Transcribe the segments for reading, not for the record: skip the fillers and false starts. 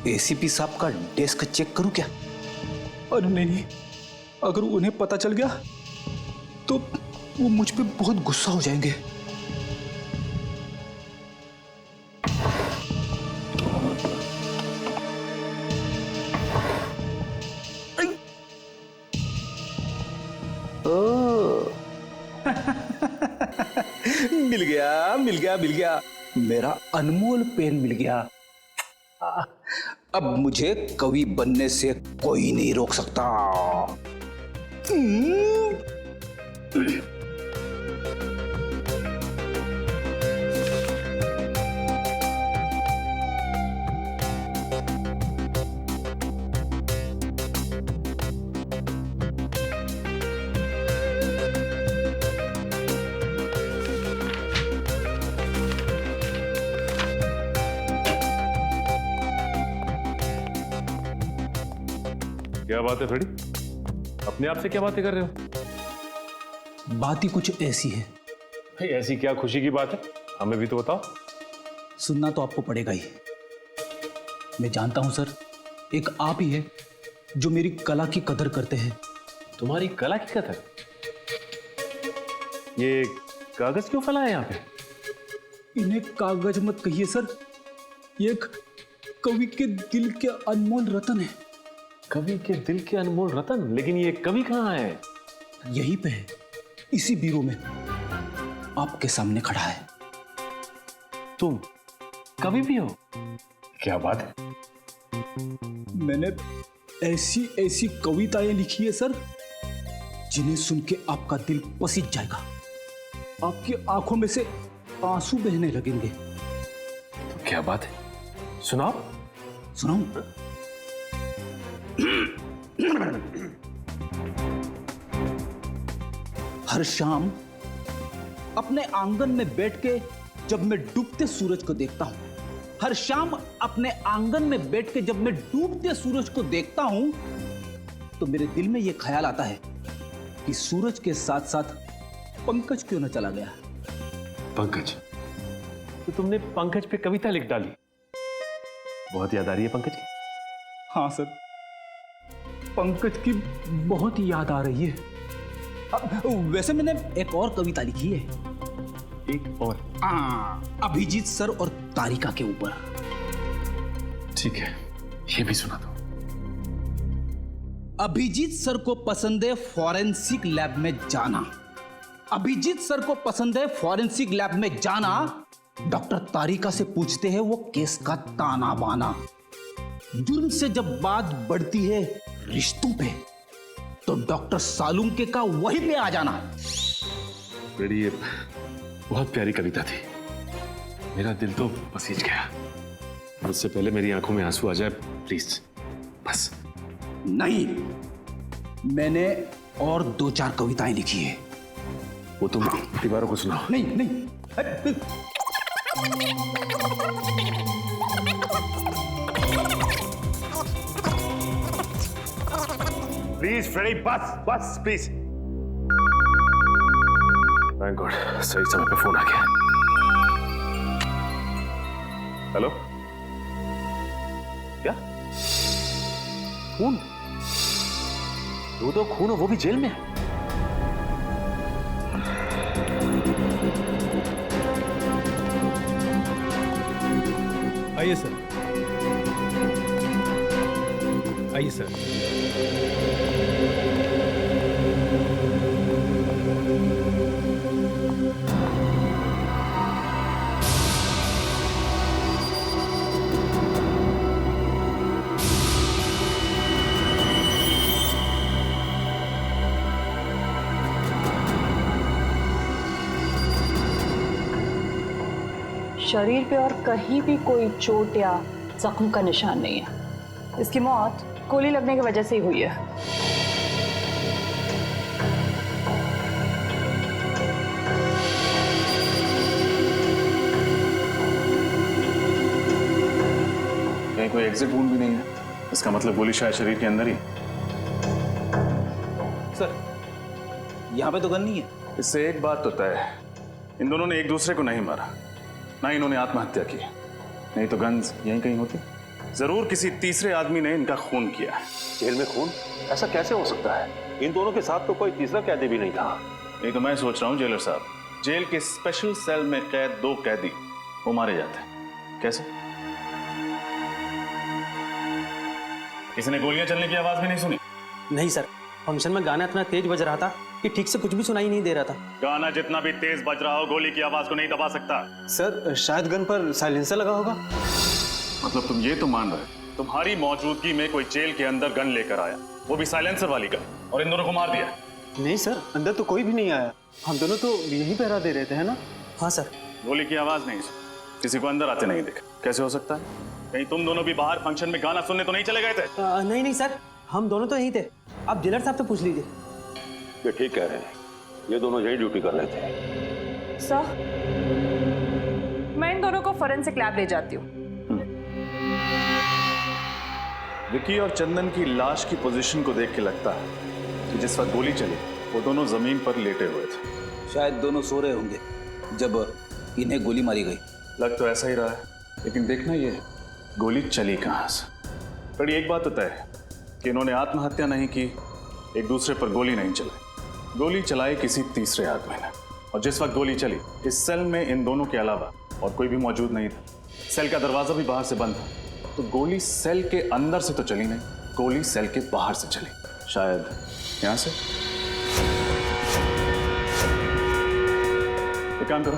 ACP साहब का desk check करूं क्या? अरे नहीं, अगर उन्हें पता चल गया तो वो मुझ पे बहुत गुस्सा हो जाएंगे। मिल गया मिल गया मिल गया, मेरा अनमोल पेन मिल गया। अब मुझे कवि बनने से कोई नहीं रोक सकता। क्या बात है फ्रेडी? अपने आप से क्या बातें कर रहे हो? बात ही कुछ ऐसी है। भाई ऐसी क्या खुशी की बात है, हमें भी तो बताओ। सुनना तो आपको पड़ेगा ही। मैं जानता हूं सर, एक आप ही है जो मेरी कला की कदर करते हैं। तुम्हारी कला की कदर? ये कागज क्यों फैला है यहाँ पे? इन्हें कागज मत कहिए सर, ये एक कवि के दिल के अनमोल रतन है। कवि के दिल के अनमोल रतन? लेकिन ये कवि कहाँ है? यहीं पे है, इसी बीरो में, आपके सामने खड़ा है। तुम कवि भी हो? क्या बात है। मैंने ऐसी ऐसी कविताएं लिखी है सर, जिन्हें सुन के आपका दिल पसीज जाएगा, आपकी आंखों में से आंसू बहने लगेंगे। तो क्या बात है, सुनाओ। सुनाऊं? हर शाम अपने आंगन में बैठ के जब मैं डूबते सूरज को देखता हूं, हर शाम अपने आंगन में बैठ के जब मैं डूबते सूरज को देखता हूं, तो मेरे दिल में यह ख्याल आता है कि सूरज के साथ साथ पंकज क्यों न चला गया। पंकज? तो तुमने पंकज पे कविता लिख डाली? बहुत याद आ रही है पंकज की? हाँ सर, पंकज की बहुत याद आ रही है। वैसे मैंने एक और कविता लिखी है। एक और? अभिजीत सर और तारिका के ऊपर। ठीक है, ये भी सुना दो। अभिजीत सर को पसंद है फॉरेंसिक लैब में जाना। अभिजीत सर को पसंद है फॉरेंसिक लैब में जाना। डॉक्टर तारिका से पूछते हैं वो केस का ताना बाना। जुर्म से जब बात बढ़ती है रिश्तों पे, तो डॉक्टर सालुंके का वहीं पे आ जाना। बड़ी बहुत प्यारी कविता थी, मेरा दिल तो पसीज गया। उससे पहले मेरी आंखों में आंसू आ जाए प्लीज, बस। नहीं, मैंने और 2-4 कविताएं लिखी है। वो तुम दीवारों को सुनाओ। नहीं नहीं, प्लीज फ्रेडी, बस बस प्लीज। थैंक गॉड, सही समय पे फोन आ गया। हेलो? क्या खून? तो खून हो, वो भी जेल में? आइए सर, आइए सर। शरीर पे और कहीं भी कोई चोट या जख्म का निशान नहीं है। इसकी मौत गोली लगने की वजह से ही हुई है। कहीं कोई एग्जिट वुंड भी नहीं है, इसका मतलब गोली शायद शरीर के अंदर ही। सर, यहाँ पे तो गन नहीं है। इससे एक बात तो तय है, इन दोनों ने एक दूसरे को नहीं मारा, ना इन्होंने आत्महत्या की, नहीं तो गन्स यहीं कहीं होती। जरूर किसी तीसरे आदमी ने इनका खून किया है। जेल में खून? ऐसा कैसे हो सकता है? इन दोनों के साथ तो कोई तीसरा कैदी भी नहीं था। ये तो मैं सोच रहा हूँ जेलर साहब, जेल के स्पेशल सेल में कैद 2 कैदी वो मारे जाते हैं। कैसे? किसी ने गोलियां चलने की आवाज भी नहीं सुनी? नहीं सर, फंक्शन में गाना इतना तेज बज रहा था कि ठीक से कुछ भी सुनाई नहीं दे रहा था। गाना जितना भी तेज बज रहा हो, गोली की आवाज को नहीं दबा सकता। सर शायद गन पर साइलेंसर लगा होगा। मतलब तुम ये तो मान रहे हो तुम्हारी मौजूदगी में कोई जेल के अंदर गन लेकर आया, वो भी साइलेंसर वाली गन, और इन दोनों को मार दिया? नहीं सर, अंदर तो कोई भी नहीं आया। हम दोनों तो यही पहरा दे रहे थे, है ना? हाँ सर। गोली की आवाज नहीं सुनी, किसी को अंदर आते नहीं देखा। कैसे हो सकता है? कहीं तुम दोनों भी बाहर फंक्शन में गाना सुनने तो नहीं चले गए थे? नहीं सर, हम दोनों तो यहीं थे। आप जेलर साहब से पूछ लीजिए। ये ठीक कह रहे हैं, ये दोनों यही ड्यूटी कर रहे थे। सर, मैं इन दोनों को फोरेंसिक लैब ले जाती हूँ। विकी और चंदन की लाश की पोजीशन को देख के लगता है कि जिस वक्त गोली चली वो दोनों जमीन पर लेटे हुए थे। शायद दोनों सो रहे होंगे जब इन्हें गोली मारी गई। लग तो ऐसा ही रहा है, लेकिन देखना ये गोली चली कहाँ से। बड़ी एक बात तो तय है कि इन्होंने आत्महत्या नहीं की, एक दूसरे पर गोली नहीं चलाई। गोली चलाई किसी तीसरे आदमी ने, और जिस वक्त गोली चली इस सेल में इन दोनों के अलावा और कोई भी मौजूद नहीं था। सेल का दरवाजा भी बाहर से बंद था, तो गोली सेल के अंदर से तो चली नहीं, गोली सेल के बाहर से चली। शायद यहां से। एक काम करो,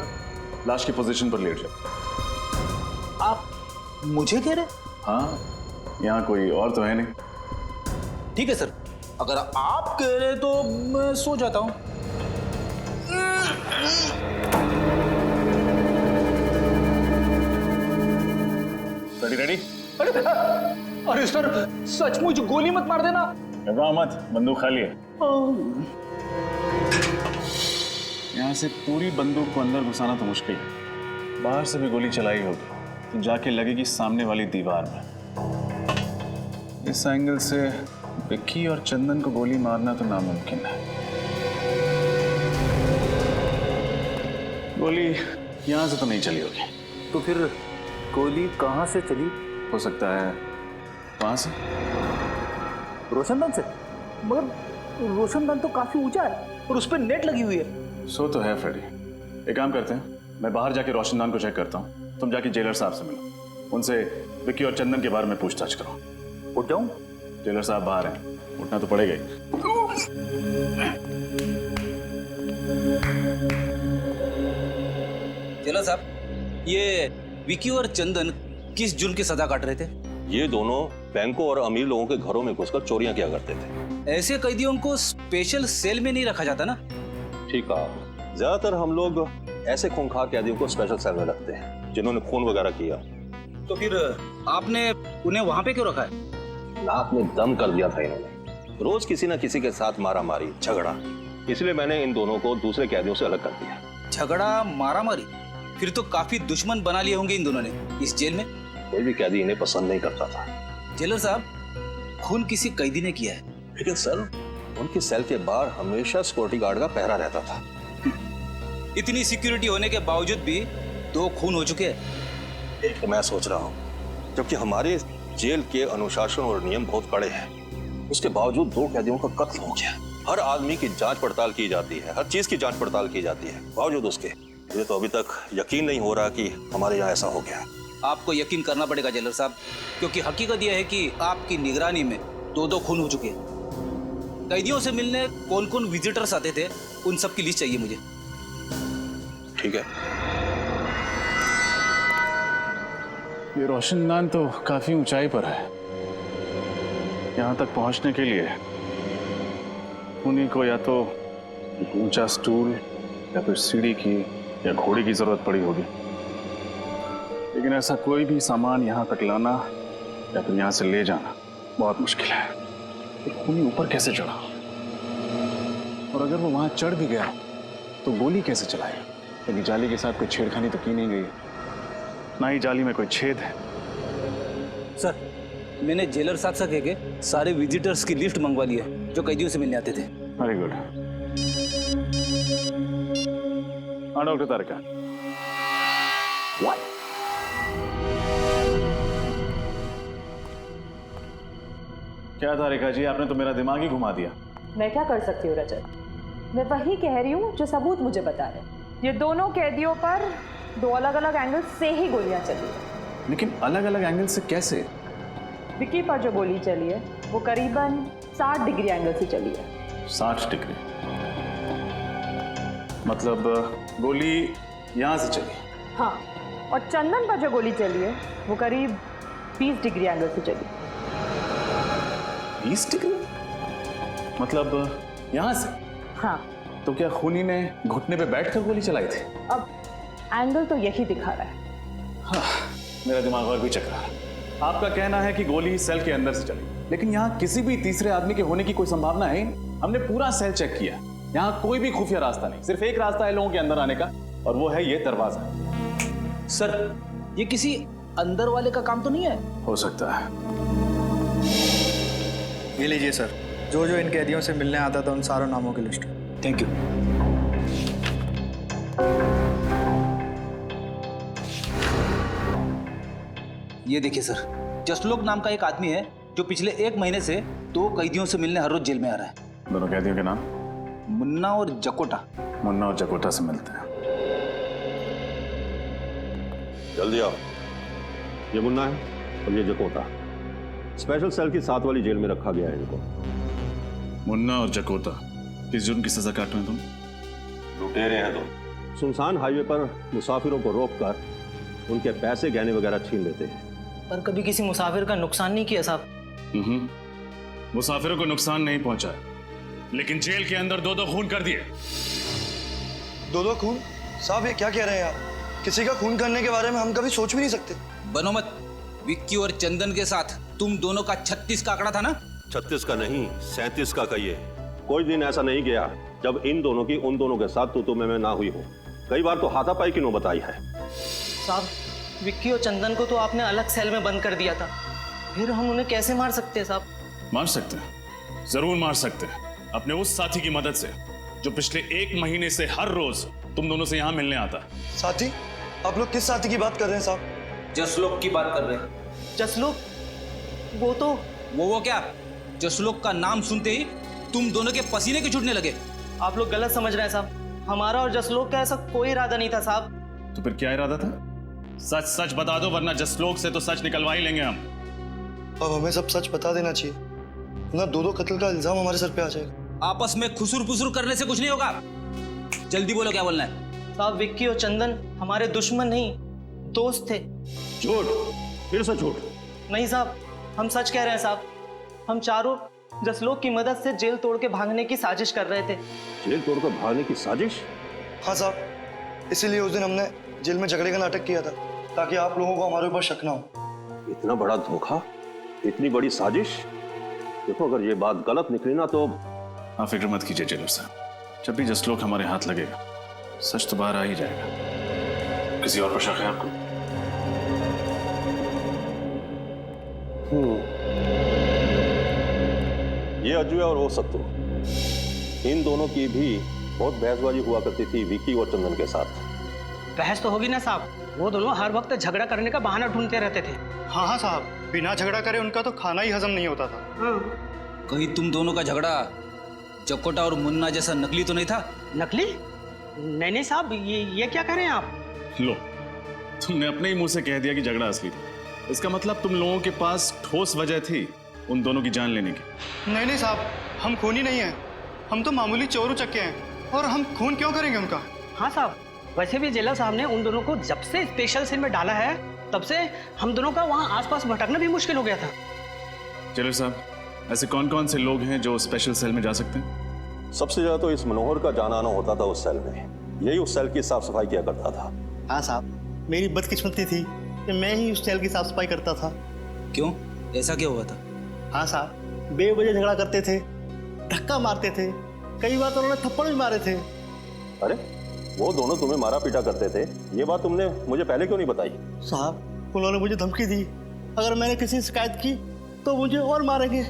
लाश की पोजीशन पर लेट जाओ। आप मुझे कह रहे? हाँ, यहाँ कोई और तो है नहीं। ठीक है सर, अगर आप कह रहे तो मैं सो जाता हूँ। Ready ready? अरे सर, सचमुच गोली मत मार देना। घबराओ मत, बंदूक खाली है। यहाँ से पूरी बंदूक को अंदर घुसाना तो मुश्किल है, बाहर से भी गोली चलाई होगी तो जाके लगेगी सामने वाली दीवार में। इस एंगल से विक्की और चंदन को गोली मारना तो नामुमकिन है। गोली यहाँ से तो नहीं चली होगी। तो फिर गोली कहाँ से चली? हो सकता है वहां से। रोशनदान से? मगर रोशनदान तो काफी ऊंचा है और उस पर नेट लगी हुई है। सो तो है फ्रेडी। एक काम करते हैं, मैं बाहर जाके रोशनदान को चेक करता हूँ, तुम जाके जेलर साहब से मिलो, उनसे विक्की और चंदन के बारे में पूछताछ करो। उठ जाऊं? जेलर साहब बाहर हैं, उठना तो पड़ेगा ही। जेलर साहब, ये विकी और चंदन किस जुर्म की सजा काट रहे थे? ये दोनों बैंकों और अमीर लोगों के घरों में घुसकर चोरियां किया करते थे। ऐसे कैदियों को स्पेशल सेल में नहीं रखा जाता ना? ठीक कहा, ज्यादातर हम लोग ऐसे खूंखार कैदियों को स्पेशल सेल में रखते हैं जिन्होंने खून वगैरह किया। तो फिर आपने उन्हें वहां पे क्यों रखा है? नाक में दम कर दिया था इन्होंने, रोज किसी न किसी के साथ मारा मारी झगड़ा, इसलिए मैंने इन दोनों को दूसरे कैदियों से अलग कर दिया। झगड़ा मारा मारी? फिर तो काफी दुश्मन बना लिए होंगे इन दोनों ने इस जेल में। कोई भी कैदी इन्हें पसंद नहीं करता था। जेलर साहब, खून किसी कैदी ने किया है, लेकिन सर उनके सेल के बाहर हमेशा सिक्योरिटी गार्ड का पहरा रहता था। इतनी सिक्योरिटी होने के बावजूद भी 2 खून हो चुके हैं। एक तो मैं सोच रहा हूँ, जबकि हमारे जेल के अनुशासन और नियम बहुत कड़े हैं, उसके बावजूद 2 कैदियों का कत्ल हो गया। हर आदमी की जांच पड़ताल की जाती है, हर चीज की जांच पड़ताल की जाती है, बावजूद उसके मुझे तो अभी तक यकीन नहीं हो रहा कि हमारे यहाँ ऐसा हो गया। आपको यकीन करना पड़ेगा जेलर साहब, क्योंकि हकीकत यह है कि आपकी निगरानी में 2 खून हो चुके हैं। कैदियों से मिलने कौन कौन विजिटर्स आते थे, उन सब की लिस्ट चाहिए मुझे। ठीक है। ये रोशनदान तो काफी ऊंचाई पर है, यहाँ तक पहुंचने के लिए उन्हीं को या तो एक ऊंचा स्टूल या फिर सीढ़ी की या घोड़ी की जरूरत पड़ी होगी। लेकिन ऐसा कोई भी सामान यहाँ तक लाना या फिर यहाँ से ले जाना बहुत मुश्किल है। एक खूनी ऊपर कैसे चढ़ा, और अगर वो वहां चढ़ भी गया तो गोली कैसे चलाएगा? क्योंकि जाली के साथ कोई छेड़खानी तो की नहीं गई, ना ही जाली में कोई छेद है। सर, मैंने जेलर साहब से कह के सारे विजिटर्स की लिस्ट मंगवा ली है जो कैदियों से मिलने आते थे। Very good. हाँ डॉक्टर तारिका। क्या तारिका जी, आपने तो मेरा दिमाग ही घुमा दिया। मैं क्या कर सकती हूँ रजत? मैं वही कह रही हूँ जो सबूत मुझे बता रहे हैं। ये दोनों कैदियों पर 2 अलग अलग एंगल से ही गोलियां चली है। लेकिन अलग अलग एंगल से कैसे? विक्की पर जो गोली चली है वो करीबन 60 डिग्री एंगल से चली है। 60 डिग्री? मतलब गोली यहां से चली? हाँ, और चंदन पर जो गोली चली है वो करीब 20 डिग्री एंगल से चली। 20 डिग्री? मतलब यहां से? हाँ। तो क्या खूनी ने घुटने पे बैठकर गोली चलाई थी? अब एंगल तो यही दिखा रहा है। हाँ, मेरा दिमाग और भी चकरा है। आपका कहना है कि गोली सेल के अंदर से चली, लेकिन यहाँ किसी भी तीसरे आदमी के होने की कोई संभावना है ही नहीं। हमने पूरा सेल चेक किया, यहाँ कोई भी खुफिया रास्ता नहीं। सिर्फ एक रास्ता है लोगों के अंदर आने का, और वो है ये दरवाजा। सर, ये किसी अंदर वाले का काम तो नहीं है? हो सकता है। ये लीजिए सर, जो जो इन कैदियों से मिलने आता था उन सारों नामों की लिस्ट। Thank you. ये देखिए सर, जसलोक नाम का एक आदमी है जो पिछले 1 महीने से 2 कैदियों से मिलने हर रोज जेल में आ रहा है। दोनों कैदियों के नाम? मुन्ना और जकोटा। मुन्ना और जकोटा से मिलते हैं। जल्दी आओ। ये मुन्ना है और ये जकोटा। स्पेशल सेल की 7 वाली जेल में रखा गया है इनको। मुन्ना और जकोटा, किस जुर्म की सजा काट रहे हैं तुम? लुटेरे हैं तुम। सुनसान हाईवे पर मुसाफिरों को रोककर उनके पैसे गहने वगैरह छीन लेते हैं। पर कभी किसी मुसाफिर का नुकसान नहीं किया साहब? मुसाफिरों को नुकसान नहीं पहुंचा, लेकिन जेल के अंदर 2-2 खून कर दिए। 2-2 खून? साहब ये क्या कह रहे हैं आप? किसी का खून करने के बारे में हम कभी सोच भी नहीं सकते। बनो मत। विक्की और चंदन के साथ तुम दोनों का 36 का आंकड़ा था ना? 36 का नहीं, 37 का कहिए। कोई दिन ऐसा नहीं गया जब इन दोनों की उन दोनों के साथ तू मैं ना हुई हो। कई बार तो हाथापाई की नौबत आई है। साहब, विक्की और चंदन को तो आपने अलग सेल में बंद कर दिया था, फिर हम उन्हें कैसे मार सकते हैं साहब? मार सकते हैं, जरूर मार सकते हैं, अपने उस साथी की मदद से जो पिछले 1 महीने से हर रोज तुम दोनों से यहाँ मिलने आता है। साथी? आप लोग किस साथी की बात कर रहे हैं साहब? जसलोक की बात कर रहे हैं। जसलोक? वो तो वो क्या? जसलोक का नाम सुनते ही तुम दोनों के पसीने के छूटने लगे। आप लोग गलत समझ रहे हैं साहब। हमारा और जसलोक का ऐसा कोई इरादा नहीं था साहब। तो फिर क्या इरादा था? सच सच बता दो, वरना जसलोक से तो सच निकलवा ही लेंगे हम। अब हमें सब सच बता देना चाहिए, ना 2-2 कत्ल का इल्जाम हमारे सर पे आ जाएगा। आपस में खुसुर पुसुर करने से कुछ नहीं होगा। जल्दी बोलो, क्या बोलना है? साहब, विक्की और चंदन हमारे दुश्मन नहीं, दोस्त थे। झूठ, फिर से झूठ। नहीं साहब, हम सच कह रहे हैं साहब। हम चारों जसलोक की मदद से जेल तोड़ के भागने की साजिश कर रहे थे। जेल तोड़कर भागने की साजिश? हाँ साहब, इसीलिए उस दिन हमने जेल में झगड़े का नाटक किया था, ताकि आप लोगों को हमारे ऊपर शक ना हो। इतना बड़ा धोखा, इतनी बड़ी साजिश। देखो, अगर ये बात गलत निकली ना तो। आप फिक्र मत कीजिए जेलर साहब, जब भी जसलोक हमारे हाथ लगेगा सच तो बाहर आ ही जाएगा। किसी और पर शक है आपको? ये अजय और वो सत्तू, इन दोनों की भी बहुत बहसबाजी हुआ करती थी विक्की और चंदन के साथ। बहस तो होगी ना साहब, वो दोनों हर वक्त झगड़ा करने का बहाना ढूंढते रहते थे। हाँ हाँ साहब, बिना झगड़ा करे उनका तो खाना ही हजम नहीं होता था। कहीं तुम दोनों का झगड़ा जकोटा और मुन्ना जैसा नकली तो नहीं था? नकली? नहीं नहीं साहब, ये क्या कह रहे हैं आप? लो, तुमने अपने ही मुंह से कह दिया कि झगड़ा असली था। इसका मतलब तुम लोगों के पास ठोस वजह थी उन दोनों की जान लेने की। नहीं नहीं साहब, हम खूनी नहीं हैं, हम तो मामूली चोर उचक्के हैं, और हम खून क्यों करेंगे उनका? हाँ साहब, वैसे भी जेलर साहब ने उन दोनों को जब से स्पेशल सेल में डाला है तब से हम दोनों का वहाँ आसपास भटकना भी मुश्किल हो गया था। चलो साहब, ऐसे कौन कौन से लोग हैं जो स्पेशल सेल में जा सकते हैं? सबसे ज्यादा तो इस मनोहर का जाना आना होता था उस सेल में। यही उस सेल की साफ सफाई किया करता था। हाँ साहब, मेरी बदकिस्मती थी कि मैं ही उस सेल की साफ सफाई करता था। क्यों? ऐसा क्या हुआ था? हाँ साहब, बेवजह झगड़ा करते थे, धक्का मारते थे, कई बार तो उन्होंने थप्पड़ भी मारे थे। अरे, वो दोनों तुम्हें मारा पीटा करते थे, ये बात तुमने मुझे पहले क्यों नहीं बताई? साहब, उन्होंने मुझे धमकी दी, अगर मैंने किसी से शिकायत की तो मुझे और मारेंगे।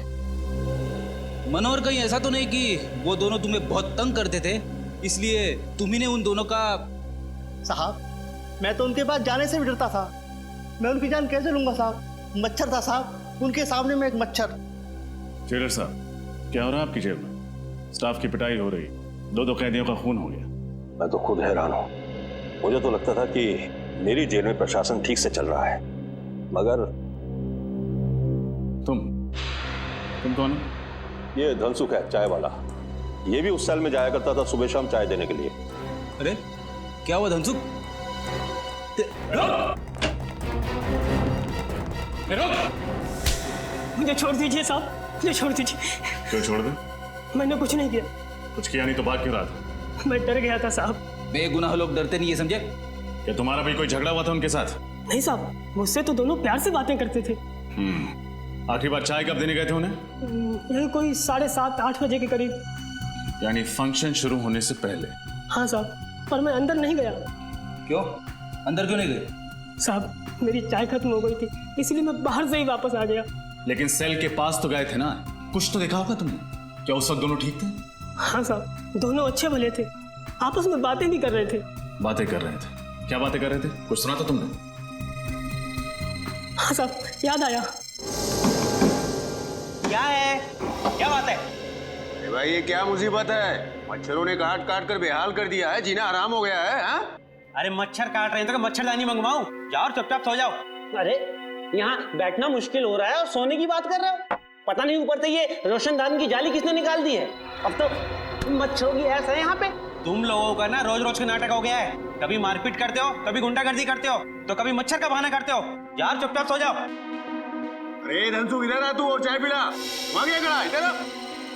मनोहर, कहीं ऐसा तो नहीं कि वो दोनों तुम्हें बहुत तंग करते थे, इसलिए तुम्ही ने उन दोनों का? साहब, मैं तो उनके पास जाने से भी डरता था। मैं उनकी जान कैसे लूंगा साहब? मच्छर था साहब, उनके सामने मैं एक मच्छर। जेलर साहब, क्या हो रहा है आपकी जेल में? स्टाफ की पिटाई हो रही, दो कैदियों का खून हो गया। मैं तो खुद हैरान हूं। मुझे तो लगता था कि मेरी जेल में प्रशासन ठीक से चल रहा है, मगर तुम कौन हो? ये धनसुख है, चाय वाला। ये भी उस सेल में जाया करता था सुबह शाम चाय देने के लिए। अरे क्या हुआ धनसुख? मुझे छोड़ दीजिए साहब, मुझे छोड़ दीजिए। क्यों छोड़ दे? मैंने कुछ नहीं किया। कुछ किया नहीं तो बात क्यों रहा था? मैं डर गया था साहब। बेगुनाह लोग डरते नहीं, ये समझे? क्या तुम्हारा भी कोई झगड़ा हुआ था उनके साथ? नहीं साहब, मुझसे तो दोनों प्यार से बातें करते थे। आखिरी बार चाय कब देने गए थे उन्हें? यही कोई 7:30-8 बजे के करीब। यानी फंक्शन शुरू होने से पहले? हाँ साहब, पर मैं अंदर नहीं गया। क्यों? अंदर क्यों नहीं गए? साहब, मेरी चाय खत्म हो गई थी, इसलिए मैं बाहर से ही वापस आ गया। लेकिन सेल के पास तो गए थे ना, कुछ तो देखा होगा तुमने। क्या उस वक्त दोनों ठीक थे? हाँ साहब, दोनों अच्छे भले थे, आपस में बातें भी कर रहे थे। बातें कर रहे थे? क्या बातें कर रहे थे? कुछ सुना था तुमने? हाँ साहब, याद आया। क्या है? क्या बात है? भाई ये क्या मुसीबत है? मच्छरों ने काट काट कर बेहाल कर दिया है, जीना आराम हो गया है। हाँ? अरे मच्छर काट रहे हैं तो मच्छरदानी मंगवाऊं? जाओ और चुपचाप सो जाओ। अरे यहाँ बैठना मुश्किल हो रहा है और सोने की बात कर रहे हो? पता नहीं ऊपर से ये रोशनदान की जाली किसने निकाल दी है। अब तो मच्छरों की ऐसा है यहाँ पे। तुम लोगों का ना रोज रोज का नाटक हो गया है। कभी मारपीट करते हो, कभी गुंडागर्दी करते हो, तो कभी मच्छर का बहाना करते हो। यार चुपचाप सो जाओ। अरे धनसुख, इधर आ तू और चाय पिला। मांगे कड़ा, इधर आ।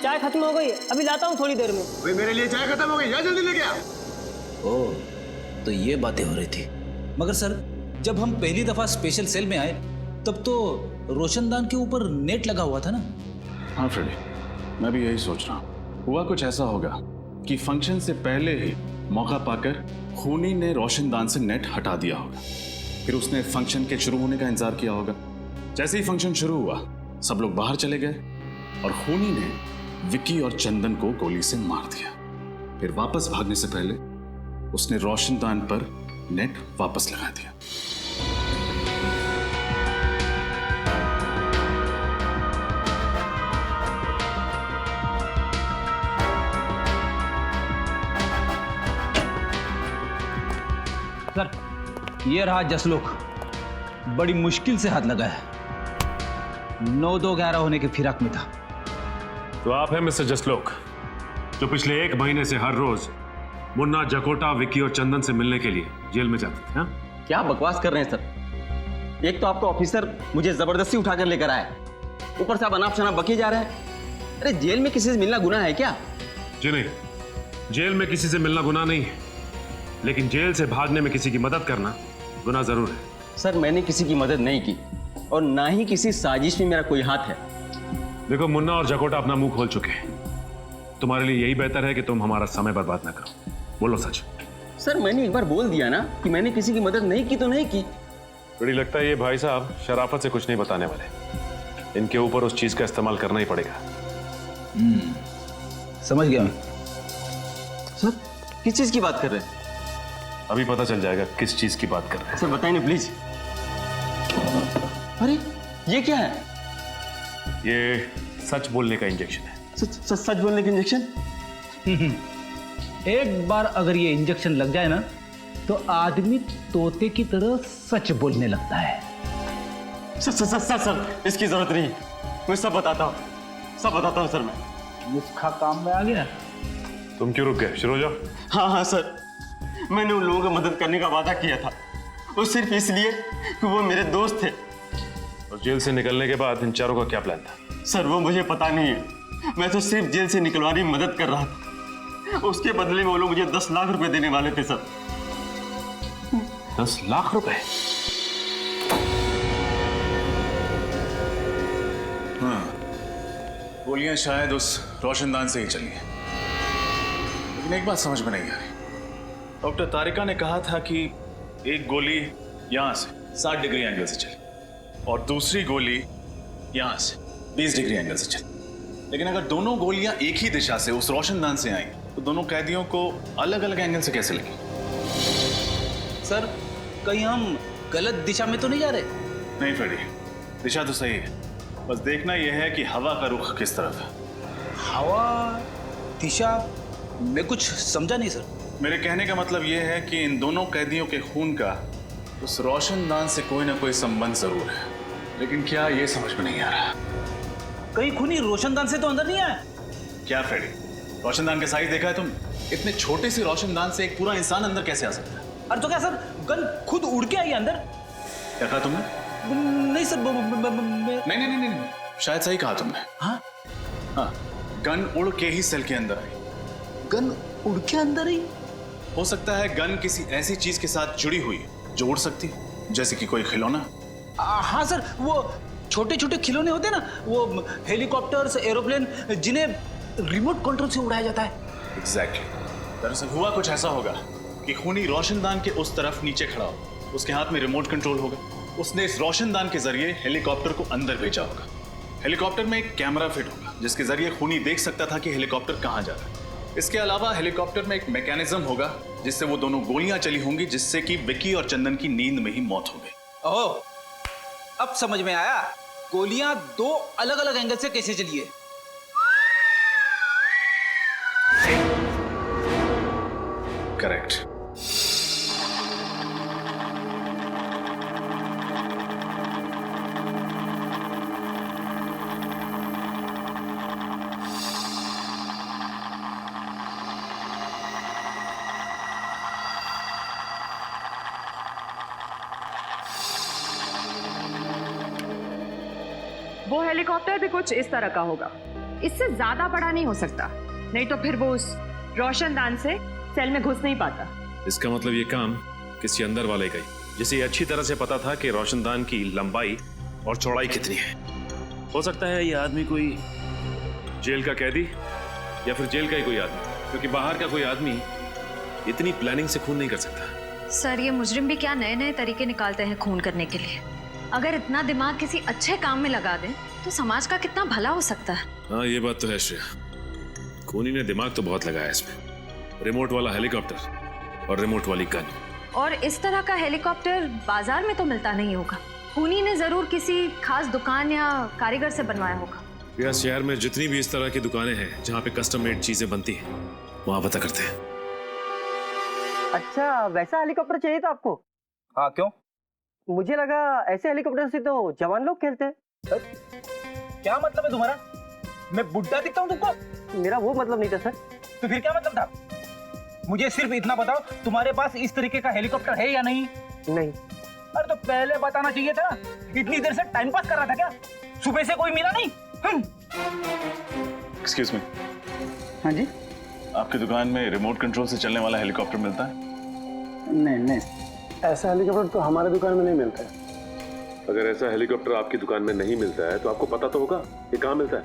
चाय खत्म हो गई, अभी लाता हूँ थोड़ी देर में। भाई मेरे लिए चाय खत्म हो गई, जा जल्दी लेके आ। ओह, तो ये बातें हो रही थी। मगर सर, जब हम पहली दफा स्पेशल सेल में आए तब तो रोशनदान के ऊपर नेट लगा हुआ था ना? हाँ फ्रेडी, मैं भी यही सोच रहा हूँ। हुआ कुछ ऐसा होगा कि फंक्शन से पहले ही मौका पाकर खूनी ने रोशनदान से नेट हटा दिया होगा। फिर उसने फंक्शन के शुरू होने का इंतजार किया होगा। जैसे ही फंक्शन शुरू हुआ, सब लोग बाहर चले गए और खूनी ने विक्की और चंदन को गोली से मार दिया। फिर वापस भागने से पहले उसने रोशनदान पर नेट वापस लगा दिया। सर, ये रहा जसलोक। बड़ी मुश्किल से हाथ लगा है। 9-2-11 होने के फिराक में था। तो आप हैं मिस्टर जसलोक, जो पिछले 1 महीने से हर रोज मुन्ना, जकोटा, विक्की और चंदन से मिलने के लिए जेल में जाते थे? हाँ? क्या बकवास कर रहे हैं सर? एक तो आपका ऑफिसर मुझे जबरदस्ती उठाकर लेकर आया, ऊपर से आप अनाप शनाप बके जा रहे हैं। अरे जेल में किसी से मिलना गुनाह है क्या? जी नहीं, जेल में किसी से मिलना गुनाह नहीं है, लेकिन जेल से भागने में किसी की मदद करना गुनाह जरूर है। सर, मैंने किसी की मदद नहीं की और ना ही किसी साजिश में मेरा कोई हाथ है। देखो, मुन्ना और जकोटा अपना मुंह खोल चुके हैं। तुम्हारे लिए यही बेहतर है कि तुम हमारा समय बर्बाद ना करो। बोलो सच। सर, मैंने एक बार बोल दिया ना कि मैंने किसी की मदद नहीं की तो नहीं की। बड़ी लगता है ये भाई साहब शराफत से कुछ नहीं बताने वाले। इनके ऊपर उस चीज का इस्तेमाल करना ही पड़ेगा। समझ गया मैं। सर, किस चीज की बात कर रहे हैं? अभी पता चल जाएगा किस चीज की बात कर रहे हैं। सर बताइए ना प्लीज। अरे ये क्या है? ये सच बोलने का इंजेक्शन है। सच बोलने का इंजेक्शन? एक बार अगर ये इंजेक्शन लग जाए ना, तो आदमी तोते की तरह सच बोलने लगता है। सर, इसकी जरूरत नहीं, मैं सब बताता हूँ सर। मैं नुस्खा काम में आ गया। तुम क्यों रुक गए? शुरू हो जाओ। हाँ सर, मैंने उन लोगों की मदद करने का वादा किया था, वो सिर्फ इसलिए कि वो मेरे दोस्त थे। और जेल से निकलने के बाद इन चारों का क्या प्लान था? सर वो मुझे पता नहीं है, मैं तो सिर्फ जेल से निकलवाने में मदद कर रहा था। उसके बदले में वो लोग मुझे 10 लाख रुपए देने वाले थे सर। 10 लाख रुपए? हाँ, गोलियां शायद उस रोशनदान से ही चली हैं। लेकिन एक बात समझ में नहीं आ रही। डॉक्टर तारिका ने कहा था कि एक गोली यहां से 60 डिग्री एंगल से चली और दूसरी गोली यहां से 20 डिग्री एंगल से चली। लेकिन अगर दोनों गोलियां एक ही दिशा से उस रोशनदान से आई तो दोनों कैदियों को अलग अलग एंगल से कैसे लगी? सर, कहीं हम गलत दिशा में तो नहीं जा रहे? नहीं फ्रेडी, दिशा तो सही है, बस देखना यह है कि हवा का रुख किस तरफ है। हवा दिशा मैं कुछ समझा नहीं सर। मेरे कहने का मतलब यह है कि इन दोनों कैदियों के खून का उस रोशनदान से कोई ना कोई संबंध जरूर है, लेकिन क्या ये समझ में नहीं आ रहा। कहीं खूनी रोशनदान से तो अंदर नहीं आया? क्या फ्रेडी, रोशनदान का साइज देखा है तुम? इतने छोटे से रोशनदान से एक पूरा इंसान अंदर कैसे आ सकता है? अरे तो क्या सर गन खुद उड़ के आई अंदर? क्या कहा तुमने? नहीं सर नहीं नहीं नहीं नहीं, शायद सही कहा तुमने। हाँ हाँ, गन उड़ के ही सेल के अंदर आई। गन उड़ के अंदर ही? हो सकता है गन किसी ऐसी चीज के साथ जुड़ी हुई जो उड़ सकती, जैसे कि कोई खिलौना। हाँ सर, वो छोटे छोटे खिलौने होते हैं ना, वो हेलीकॉप्टर्स, एरोप्लेन, जिन्हें रिमोट कंट्रोल से उड़ाया जाता है। एग्जैक्टली। दरअसल हुआ कुछ ऐसा होगा कि खूनी रोशनदान के उस तरफ नीचे खड़ा हो, उसके हाथ में रिमोट कंट्रोल होगा। उसने इस रोशनदान के जरिए हेलीकॉप्टर को अंदर भेजा होगा। हेलीकॉप्टर में एक कैमरा फिट होगा जिसके जरिए खूनी देख सकता था कि हेलीकॉप्टर कहां जा रहा है। इसके अलावा हेलीकॉप्टर में एक मैकेनिज्म होगा जिससे वो दोनों गोलियां चली होंगी, जिससे कि विक्की और चंदन की नींद में ही मौत हो गई। ओह, अब समझ में आया गोलियां दो अलग अलग एंगल से कैसे चली है। करेक्ट। वो हेलीकॉप्टर भी कुछ इस तरह का होगा, इससे ज्यादा बड़ा नहीं हो सकता, नहीं तो फिर वो उस रोशनदान से सेल में घुस नहीं पाता। इसका मतलब ये काम किसी अंदर वाले का ही, जिसे अच्छी तरह से पता था कि रोशनदान की लंबाई और चौड़ाई कितनी है। हो सकता है ये आदमी कोई जेल का कैदी या फिर जेल का ही कोई आदमी, क्योंकि बाहर का कोई आदमी इतनी प्लानिंग से खून नहीं कर सकता। सर, ये मुजरिम भी क्या नए नए तरीके निकालते हैं खून करने के लिए। अगर इतना दिमाग किसी अच्छे काम में लगा दें तो समाज का कितना भला हो सकता है। हाँ, ये बात तो है श्रेया। खूनी ने दिमाग तो बहुत लगाया इसमें। रिमोट वाला हेलीकॉप्टर और रिमोट वाली गन। और इस तरह का हेलीकॉप्टर बाजार में तो मिलता नहीं होगा। खूनी ने जरूर किसी खास दुकान या कारीगर से बनवाया होगा। या शहर में जितनी भी इस तरह की दुकानें हैं जहाँ पे कस्टम मेड चीजें बनती हैं, वहाँ पता करते हैं। अच्छा, वैसा हेलीकॉप्टर चाहिए था आपको? हाँ, क्यों? मुझे लगा ऐसे हेलीकॉप्टर से तो जवान लोग खेलते हैं। क्या मतलब है तुम्हारा? मैं बुड्ढा दिखता हूँ तुमको? मेरा वो मतलब नहीं था सर। तो फिर क्या मतलब था? मुझे सिर्फ इतना बताओ, तुम्हारे पास इस तरीके का हेलीकॉप्टर है या नहीं? नहीं। अरे तो पहले बताना चाहिए था। इतनी देर से टाइम पास कर रहा था क्या? सुबह से कोई मिला नहीं? Excuse me. हाँ जी। आपकी दुकान में रिमोट कंट्रोल से चलने वाला हेलीकॉप्टर मिलता है? नहीं नहीं, ऐसा हेलीकॉप्टर तो हमारे दुकान में नहीं मिलता है। अगर ऐसा हेलीकॉप्टर आपकी दुकान में नहीं मिलता है तो आपको पता तो होगा ये कहाँ मिलता है।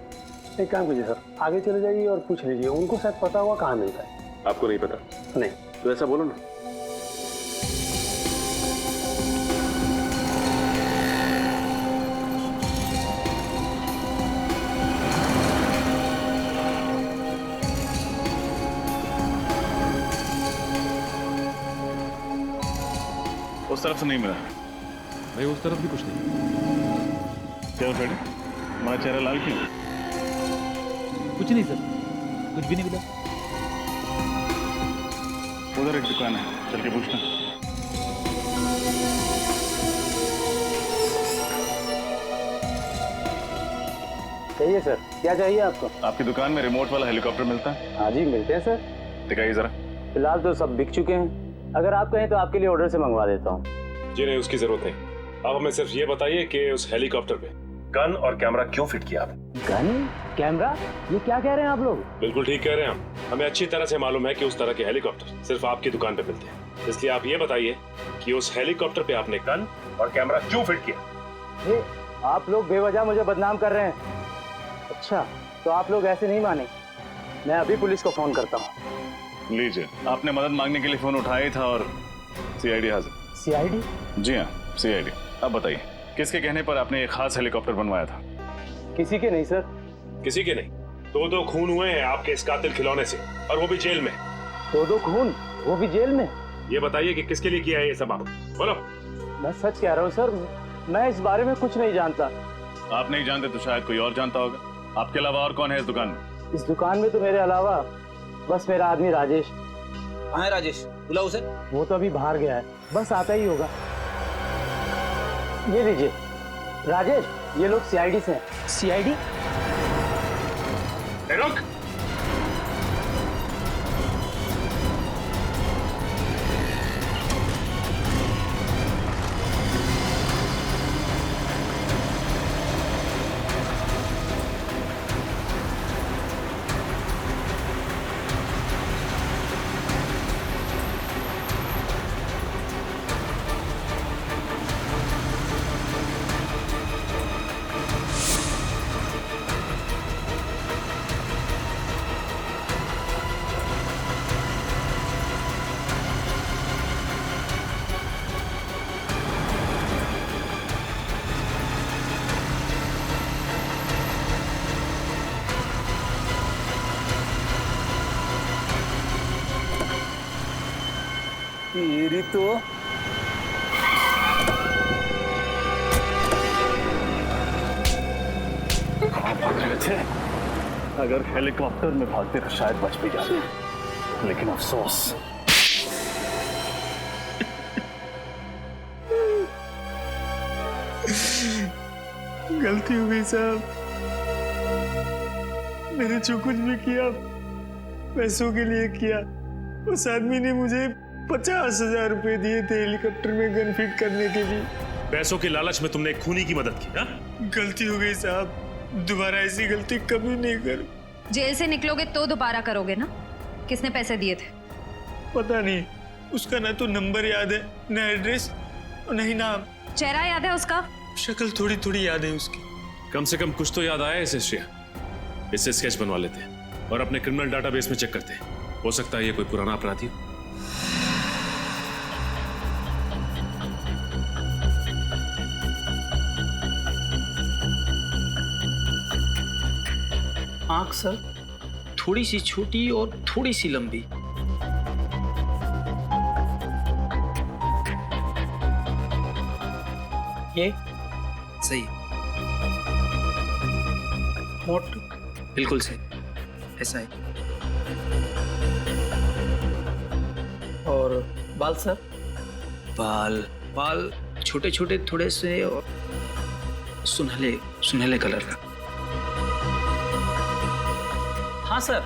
एक काम कीजिए सर, आगे चले जाइए और पूछ लीजिए, उनको शायद पता होगा कहाँ मिलता है। आपको नहीं पता? नहीं। तो ऐसा बोलो ना। उस तरफ से नहीं मिला। नहीं, उस तरफ भी कुछ नहीं। क्या फ्रेडी, हमारा चेहरा लाल क्यों? कुछ नहीं सर, कुछ भी नहीं मिला। उधर एक दुकान है, चल के पूछना। चाहिए सर, क्या चाहिए आपको? आपकी दुकान में रिमोट वाला हेलीकॉप्टर मिलता है? हाँ जी, मिलते हैं सर। दिखाइए जरा। फिलहाल तो सब बिक चुके हैं, अगर आप कहें तो आपके लिए ऑर्डर से मंगवा देता हूँ। जी नहीं, उसकी जरूरत नहीं। आप हमें सिर्फ ये बताइए कि उस हेलीकॉप्टर पे गन और कैमरा क्यों फिट किया आपने? गन, कैमरा, ये क्या कह रहे हैं आप लोग? बिल्कुल ठीक कह रहे हैं हम। हमें अच्छी तरह से मालूम है कि उस तरह के हेलीकॉप्टर सिर्फ आपकी दुकान पे मिलते हैं, इसलिए आप ये बताइए कि उस हेलीकॉप्टर पे आपने गन और कैमरा क्यों फिट किया? ये आप लोग बेवजह मुझे बदनाम कर रहे हैं। अच्छा, तो आप लोग ऐसे नहीं माने, मैं अभी पुलिस को फोन करता हूँ। लीजिए, आपने मदद मांगने के लिए फोन उठाया था और सीआईडी हाजिर। सीआईडी? जी हाँ, सीआईडी। अब बताइए, किसके कहने पर आपने एक खास हेलीकॉप्टर बनवाया था? किसी के नहीं सर। किसी के नहीं? दो खून हुए हैं आपके इस कातिल खिलौने से, और वो भी जेल में। दो खून, वो भी जेल में? ये बताइए कि किसके लिए किया है ये सब आप? बोलो। मैं सच कह रहा हूँ सर, मैं इस बारे में कुछ नहीं जानता। आप नहीं जानते तो शायद कोई और जानता होगा। आपके अलावा और कौन है इस दुकान में? इस दुकान में तो मेरे अलावा बस मेरा आदमी राजेश। हाँ राजेश, बुला उसे। वो तो अभी बाहर गया है, बस आता ही होगा। ये लीजिए राजेश, ये लोग सीआईडी से हैं। सीआईडी? रुक। तेरी तो कहाँ भाग रहे थे? अगर हेलीकॉप्टर में भागते तो शायद बच भी जाते, लेकिन अफसोस गलती हो गई साहब। मैंने जो कुछ भी किया पैसों के लिए किया। उस आदमी ने मुझे 50,000 रुपए दिए थे हेलीकॉप्टर में गन फिट करने के लिए। पैसों की लालच में तुमने एक खूनी की मदद की ना? गलती हो गई साहब, दोबारा ऐसी गलती कभी नहीं कर। जेल से निकलोगे तो दोबारा करोगे ना? किसने पैसे दिए थे? पता नहीं, उसका ना तो नंबर याद है, ना एड्रेस, ना ही नाम। चेहरा याद है उसका? शक्ल थोड़ी थोड़ी याद है उसकी। कम से कम कुछ तो याद आया इसे श्रेया। इससे स्केच बनवा लेते हैं और अपने क्रिमिनल डाटाबेस में चेक करते हैं। हो सकता है ये कोई पुराना अपराधी हो। आंख सर थोड़ी सी छोटी और थोड़ी सी लंबी। ये सही। होठ बिल्कुल सही, ऐसा है। और बाल सर? बाल छोटे छोटे थोड़े से और सुनहले सुनहले कलर का। हाँ सर,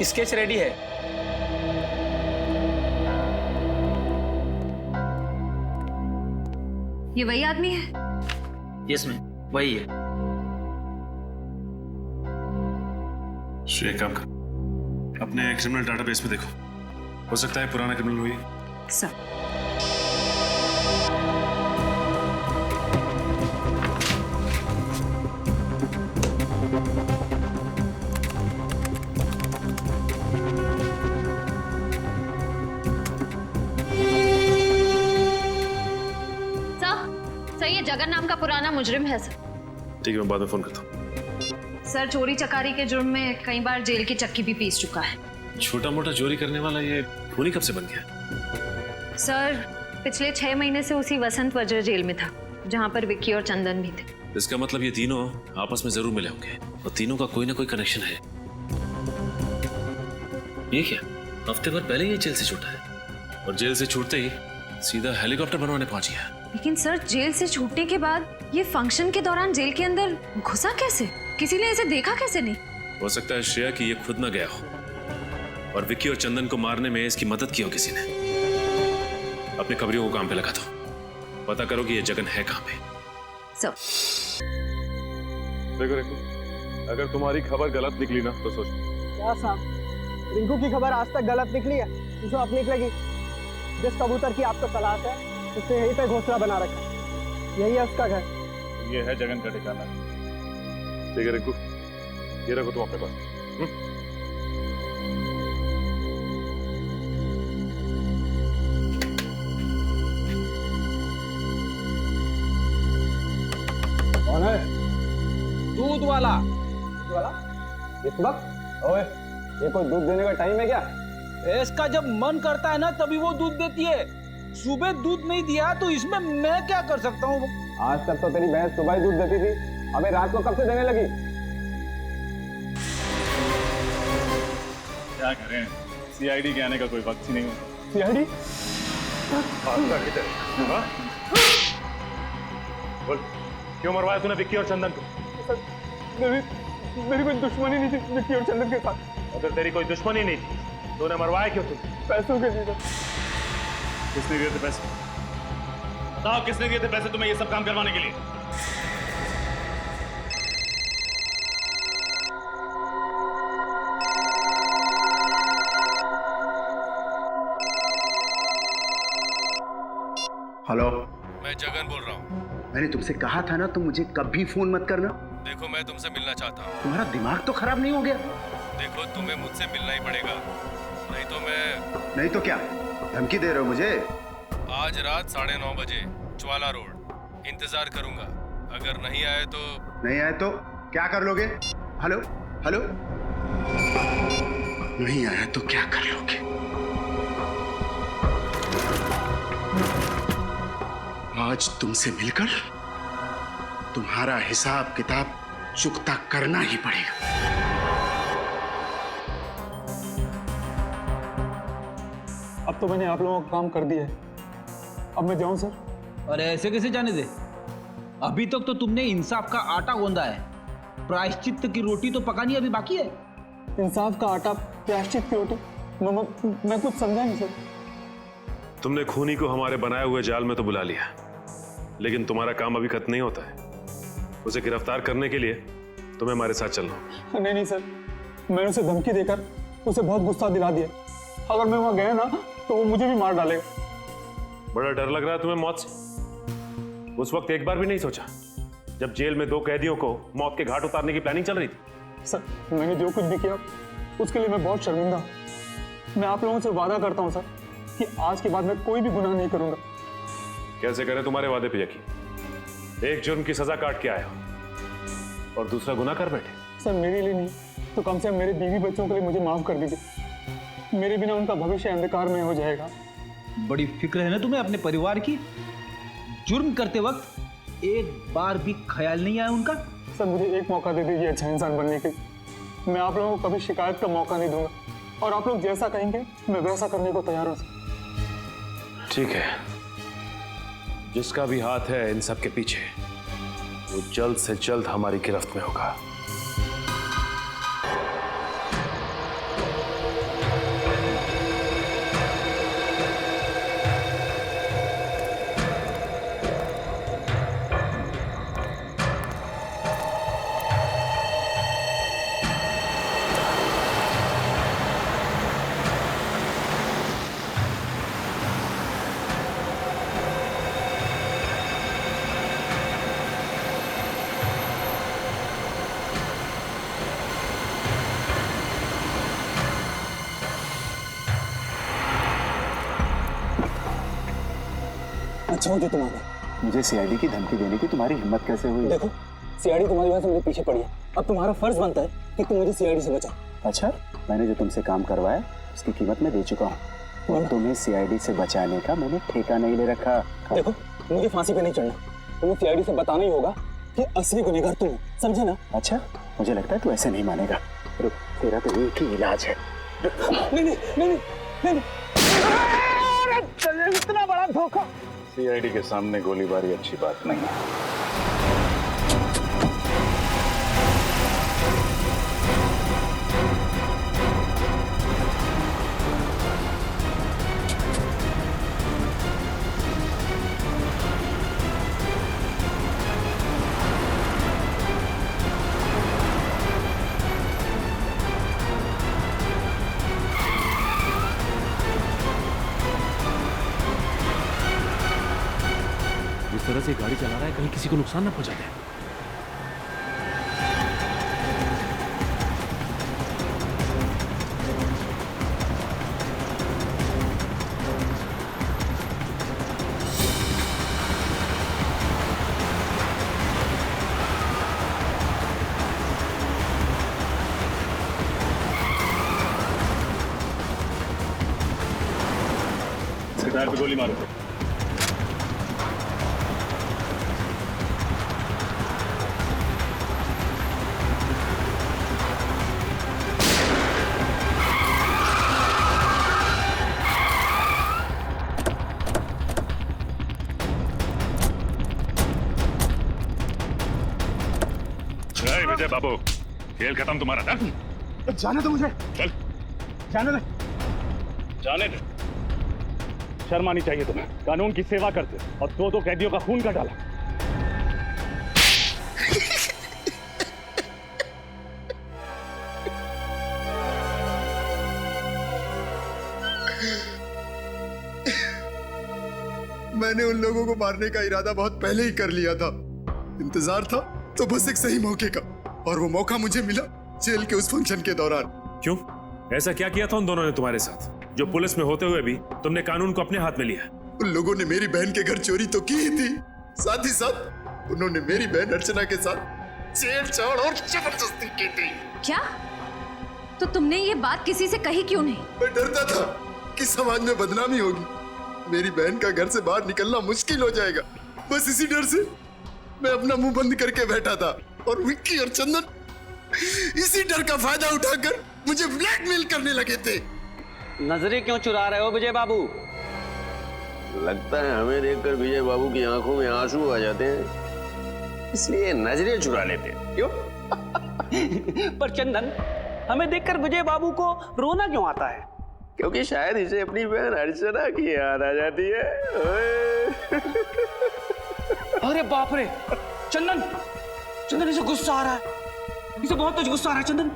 स्केच रेडी है। ये वही आदमी है? यस मैम, वही है। श्रेया, काम कर, अपने क्रिमिनल डाटाबेस में देखो। हो सकता है पुराना क्रिमिनल हुई। सर ये जगन नाम का पुराना मुजरिम है सर। ठीक है, मैं बाद में फोन करता हूँ। सर चोरी चकारी के जुर्म में कई बार जेल की चक्की भी पीस चुका है। छोटा मोटा चोरी करने वाला ये खूनी कब से बन गया? सर पिछले 6 महीने से उसी वसंत वज्र जेल में था, जहाँ पर विक्की और चंदन भी थे। इसका मतलब ये तीनों आपस में जरूर मिले होंगे और तीनों का कोई ना कोई कनेक्शन है। ये क्या, हफ्ते भर पहले ये जेल से छूटा है और जेल से छूटते ही सीधा हेलीकॉप्टर बनवाने पहुंच गया। लेकिन सर जेल से छूटने के बाद ये फंक्शन के दौरान जेल के अंदर घुसा कैसे? किसी ने इसे देखा कैसे नहीं? हो सकता है श्रेया कि ये खुद ना गया हो और विक्की और चंदन को मारने में इसकी मदद की हो किसी ने। अपने खबरियों को काम पे लगा दो, पता करो कि ये जगन है कहाँ पे। सर देखो, अगर तुम्हारी खबर गलत निकली ना तो सोच। क्या साहब, रिंकू की खबर आज तक गलत निकली है? जो अब निकलेगी, जिस कबूतर की आपको तलाश है उससे यहीं पे घोंसला बना रखा है, यही है उसका घर। ये है जगन का ठिकाना। ठीक है रिंकू, ये रखो तुम अपने पास। कौन है? दूध वाला। इस वक्त? ओए, ये कोई दूध देने का टाइम है क्या? इसका जब मन करता है ना तभी वो दूध देती है। सुबह दूध नहीं दिया तो इसमें मैं क्या कर सकता हूँ? आज तक तो तेरी भैंस सुबह ही दूध देती थी, अबे रात को कब से देने लगी? क्या करें, सीआईडी के आने का कोई वक्त ही नहीं होता। सीआईडी? बोल, क्यों मरवाया तूने विक्की और चंदन को? मेरी कोई दुश्मनी नहीं थी विक्की और चंदन के साथ। अगर तेरी कोई दुश्मनी नहीं थी तो उन्हें मरवाया क्यों तू? पैसों के लिए। किसने दिए थे पैसे? बताओ किसने दिए थे पैसे तुम्हें ये सब काम करवाने के लिए? हेलो, मैं जगन बोल रहा हूँ। मैंने तुमसे कहा था ना तुम मुझे कभी फोन मत करना। देखो मैं तुमसे मिलना चाहता हूँ। तुम्हारा दिमाग तो खराब नहीं हो गया? देखो तुम्हें मुझसे मिलना ही पड़ेगा, नहीं तो मैं। नहीं तो क्या धमकी दे रहे हो मुझे? आज रात 9:30 बजे ज्वाला रोड इंतजार करूंगा। अगर नहीं आए तो। नहीं आए तो क्या कर लोगे? हेलो हेलो, नहीं आया तो क्या कर लोगे? आज तुमसे मिलकर तुम्हारा हिसाब किताब चुकता करना ही पड़ेगा। अब तो मैंने आप लोगों का काम कर दिया है, अब मैं जाऊं सर? अरे ऐसे कैसे जाने दे? अभी तक तो तुमने इंसाफ का आटा गूंदा है, प्रायश्चित की रोटी तो पकानी अभी बाकी है। इंसाफ का आटा, प्रायश्चित की रोटी? मैं कुछ समझा नहीं सर। तुमने खूनी को हमारे बनाए हुए जाल में तो बुला लिया, लेकिन तुम्हारा काम अभी खत्म नहीं होता है। उसे गिरफ्तार करने के लिए तुम्हें हमारे साथ चलना। नहीं सर, मैंने उसे धमकी देकर उसे बहुत गुस्सा दिला दिया। अगर मैं वहां गया ना तो वो मुझे भी मार डालेगा। बड़ा डर लग रहा है तुम्हें मौत से? उस वक्त एक बार भी नहीं सोचा जब जेल में 2 कैदियों को मौत के घाट उतारने की प्लानिंग चल रही थी? सर, मैंने जो कुछ भी किया उसके लिए मैं बहुत शर्मिंदा हूं। मैं आप लोगों से वादा करता हूं सर कि आज के बाद मैं कोई भी गुनाह नहीं करूंगा। कैसे करें तुम्हारे वादे पे यकीन? एक जुर्म की सजा काट के आया हो और दूसरा गुनाह कर बैठे। सर, मेरे लिए नहीं तो कम से कम मेरे बीवी बच्चों के लिए मुझे माफ कर दीजिए। मेरे बिना उनका भविष्य अंधकार में हो जाएगा। बड़ी फिक्र है ना तुम्हें अपने परिवार की? जुर्म करते वक्त एक बार भी ख्याल नहीं आया उनका? सर, मुझे एक मौका दे दीजिए अच्छा इंसान बनने के। मैं आप लोगों को कभी शिकायत का मौका नहीं दूंगा और आप लोग जैसा कहेंगे मैं वैसा करने को तैयार हूं। ठीक है, जिसका भी हाथ है इन सब के पीछे वो जल्द से जल्द हमारी गिरफ्त में होगा। अच्छा हो जो तुम्हारे। मुझे सीआईडी की धमकी देने की तुम्हारी हिम्मत कैसे हुई? देखो, सीआईडी तुम्हारी वजह से मेरे पीछे पड़ी है। अब तुम्हारा फर्ज बनता है कि तुम मुझे सीआईडी से बचाओ। अच्छा, मैंने जो तुमसे काम करवाया उसकी कीमत मैं दे चुका हूँ और तुम्हें सीआईडी से बचाने का मैंने ठेका नहीं ले रखा। देखो, मुझे फांसी पे नहीं चढ़ना, तुम्हें सीआईडी से बताना ही होगा कि असली गुनहगार तुम हो, समझे ना? अच्छा, मुझे लगता है तू ऐसे नहीं मानेगा। रुक, तेरा तो एक ही इलाज है। नहीं नहीं नहीं नहीं, नहीं। इतना बड़ा धोखा। सीआईडी के सामने गोलीबारी अच्छी बात नहीं है। जिस तरह से गाड़ी चला रहा है कहीं किसी को नुकसान ना पहुंचा दे। इसके टायर पे गोली मारो। विजय बाबू, खेल खत्म तुम्हारा। चल जाने दो मुझे, चल जाने दे, जाने दे। शर्म आनी चाहिए तुम्हें, कानून की सेवा करते और दो कैदियों का खून का डाला। मैंने उन लोगों को मारने का इरादा बहुत पहले ही कर लिया था। इंतजार था तो बस एक सही मौके का, और वो मौका मुझे मिला जेल के उस फंक्शन के दौरान। क्यों? ऐसा क्या किया था उन दोनों ने तुम्हारे साथ, जो पुलिस में होते हुए भी तुमने कानून को अपने हाथ में लिया? उन लोगों ने मेरी बहन के घर चोरी तो की ही थी, साथ ही साथ उन्होंने मेरी बहन अर्चना के साथ छेड़छाड़ और जबरदस्ती की थी। क्या? तो तुमने ये बात किसी से कही क्यों नहीं? मैं डरता था कि समाज में बदनामी होगी, मेरी बहन का घर से बाहर निकलना मुश्किल हो जाएगा। बस इसी डर से मैं अपना मुंह बंद करके बैठा था, और विक्की और चंदन इसी डर का फायदा उठाकर मुझे ब्लैकमेल करने लगे थे। नजरें क्यों चुरा रहे हो विजय बाबू? लगता है हमें देखकर विजय बाबू की आंखों में आंसू आ जाते हैं, इसलिए नजरें चुरा लेते हैं। क्यों? पर चंदन, हमें देखकर विजय बाबू को रोना क्यों आता है? क्योंकि शायद इसे अपनी बहन अर्चना की याद आ जाती है। अरे बाप रे, चंदन, चंदन इसे गुस्सा आ रहा है, इसे बहुत तेज गुस्सा आ रहा है। चंदन,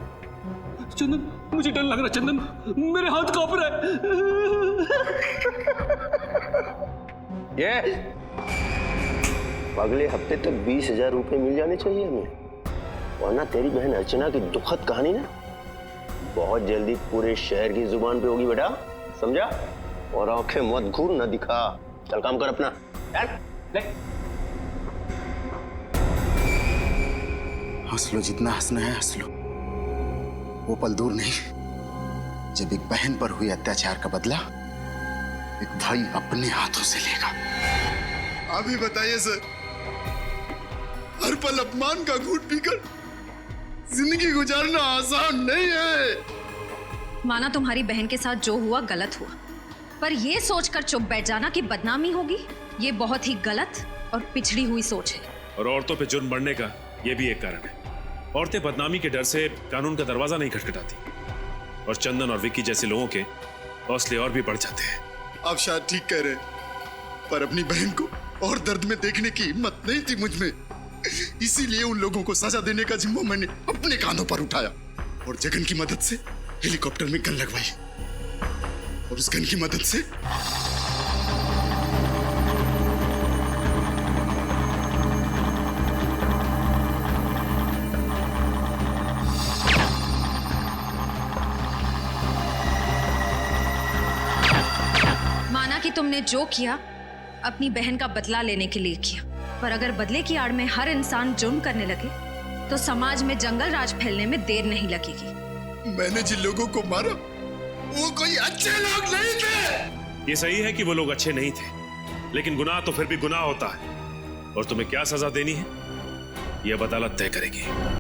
चंदन, मुझे डर लग रहा है। चंदन, मेरे हाथ कांप रहा है। ये अगले हफ्ते तक 20,000 रुपए मिल जाने चाहिए हमें, वरना तेरी बहन अर्चना की दुखद कहानी ना बहुत जल्दी पूरे शहर की जुबान पे होगी बेटा, समझा? और आंखें मत घूर, न दिखा। चल काम कर अपना, चल ले। हंस लो, जितना हंसना है हंस लो। वो पल दूर नहीं जब एक बहन पर हुए अत्याचार का बदला एक भाई अपने हाथों से लेगा। आप ही बताइए सर, हर पल अपमान का घूंट पीकर जिंदगी गुजारना आसान नहीं है। माना तुम्हारी बहन के साथ जो हुआ गलत हुआ, पर ये सोचकर चुप बैठ जाना कि बदनामी होगी, ये बहुत ही गलत और पिछड़ी हुई सोच है। और औरतों पे जुर्म बढ़ने का ये भी एक कारण है। औरतें बदनामी के डर से कानून का दरवाजा नहीं खटखटाती, और चंदन और विक्की जैसे लोगों के हौसले और भी बढ़ जाते हैं। आप शायद ठीक कह रहे हैं, पर अपनी बहन को और दर्द में देखने की हिम्मत नहीं थी मुझ में, इसीलिए उन लोगों को सजा देने का जिम्मा मैंने अपने कांधों पर उठाया, और जगन की मदद से हेलीकॉप्टर में गन लगवाई, और उस गन की मदद से माना कि तुमने जो किया अपनी बहन का बदला लेने के लिए किया, पर अगर बदले की आड़ में हर इंसान जुर्म करने लगे तो समाज में जंगल राज फैलने में देर नहीं लगेगी। मैंने जिन लोगों को मारा वो कोई अच्छे लोग नहीं थे। ये सही है कि वो लोग अच्छे नहीं थे, लेकिन गुनाह तो फिर भी गुनाह होता है, और तुम्हें क्या सजा देनी है ये अब अदालत तय करेगी।